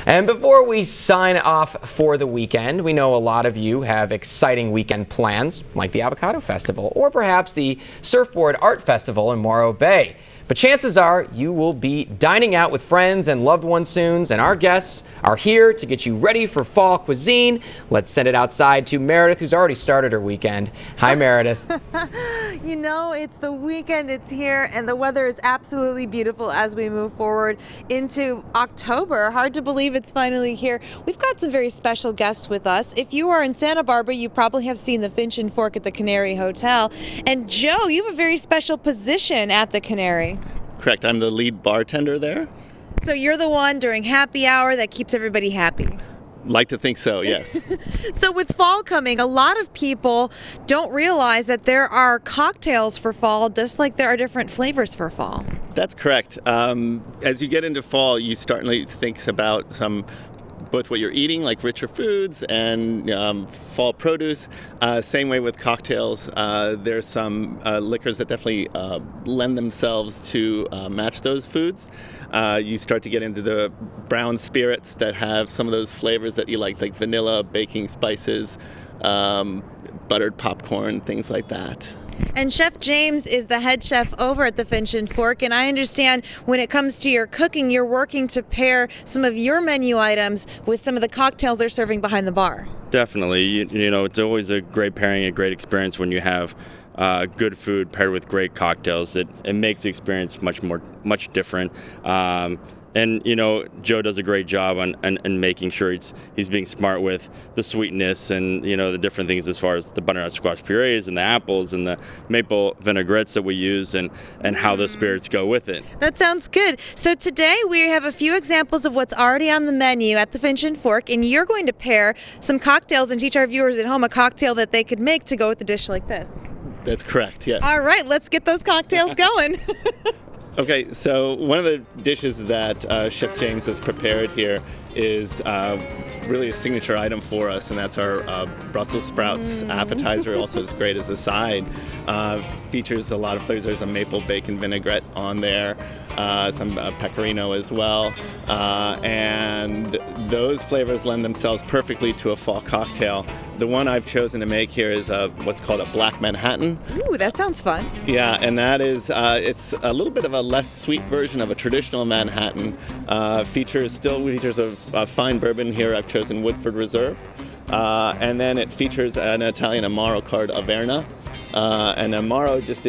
And before we sign off for the weekend, we know a lot of you have exciting weekend plans, like the Avocado Festival, or perhaps the Surfboard Art Festival in Morro Bay. But chances are you will be dining out with friends and loved ones soon, and our guests are here to get you ready for fall cuisine. Let's send it outside to Meredith, who's already started her weekend. Hi, Meredith. You know, it's the weekend, it's here, and the weather is absolutely beautiful as we move forward into October. Hard to believe it's finally here. We've got some very special guests with us. If you are in Santa Barbara, you probably have seen the Finch and Fork at the Canary Hotel. And Joe, you have a very special position at the Canary. Correct. I'm the lead bartender there. So you're the one during happy hour that keeps everybody happy. Like to think so, yes. So with fall coming, a lot of people don't realize that there are cocktails for fall, just like there are different flavors for fall. That's correct. As you get into fall, you start to think about both what you're eating, like richer foods, and fall produce. Same way with cocktails. There's some liquors that definitely lend themselves to match those foods. You start to get into the brown spirits that have some of those flavors that you like vanilla, baking spices, buttered popcorn, things like that. And Chef James is the head chef over at the Finch and Fork, and I understand when it comes to your cooking, you're working to pair some of your menu items with some of the cocktails they're serving behind the bar. Definitely. You know, it's always a great pairing, a great experience when you have good food paired with great cocktails. It makes the experience much different. And, you know, Joe does a great job on making sure he's being smart with the sweetness and, you know, the different things as far as the butternut squash purees and the apples and the maple vinaigrettes that we use and how the spirits go with it. That sounds good. So today we have a few examples of what's already on the menu at the Finch and Fork, and you're going to pair some cocktails and teach our viewers at home a cocktail that they could make to go with a dish like this. That's correct, yes. All right, let's get those cocktails going. Okay, so one of the dishes that Chef James has prepared here is really a signature item for us, and that's our Brussels sprouts appetizer. Also is great as a side. Features a lot of flavors. There's a maple bacon vinaigrette on there, some pecorino as well, and those flavors lend themselves perfectly to a fall cocktail. The one I've chosen to make here is what's called a Black Manhattan. Ooh, that sounds fun. Yeah, and that is, it's a little bit of a less sweet version of a traditional Manhattan. Features a fine bourbon here. I've chosen Woodford Reserve. And then it features an Italian Amaro called Averna. And Amaro just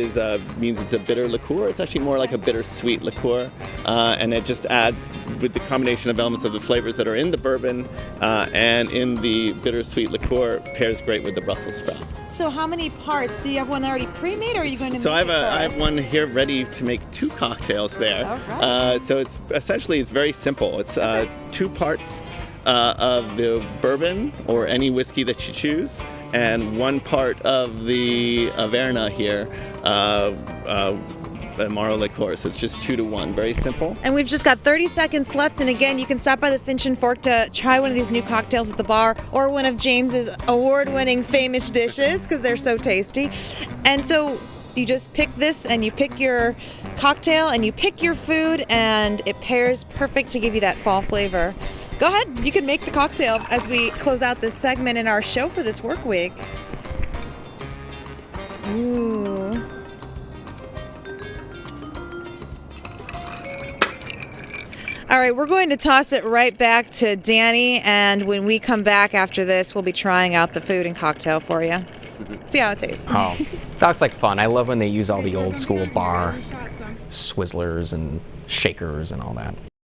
means it's a bitter liqueur. It's actually more like a bittersweet liqueur. And it just adds, with the combination of elements of the flavors that are in the bourbon and in the bittersweet liqueur, pairs great with the Brussels sprout. So how many parts? Do you have one already pre-made, or are you going to make it for us? I have one here ready to make 2 cocktails there. All right. So it's very simple. It's 2 parts of the bourbon or any whiskey that you choose, and 1 part of the Averna here, Amaro liqueur. So it's just 2 to 1. Very simple. And we've just got 30 seconds left. And again, you can stop by the Finch and Fork to try one of these new cocktails at the bar, or one of James's award-winning famous dishes, because they're so tasty. And so you just pick this, and you pick your cocktail, and you pick your food, and it pairs perfect to give you that fall flavor. Go ahead, you can make the cocktail as we close out this segment in our show for this work week. Ooh. All right, we're going to toss it right back to Danny, and when we come back after this, we'll be trying out the food and cocktail for you. See how it tastes. Oh, that looks like fun. I love when they use all the old school bar swizzlers and shakers and all that.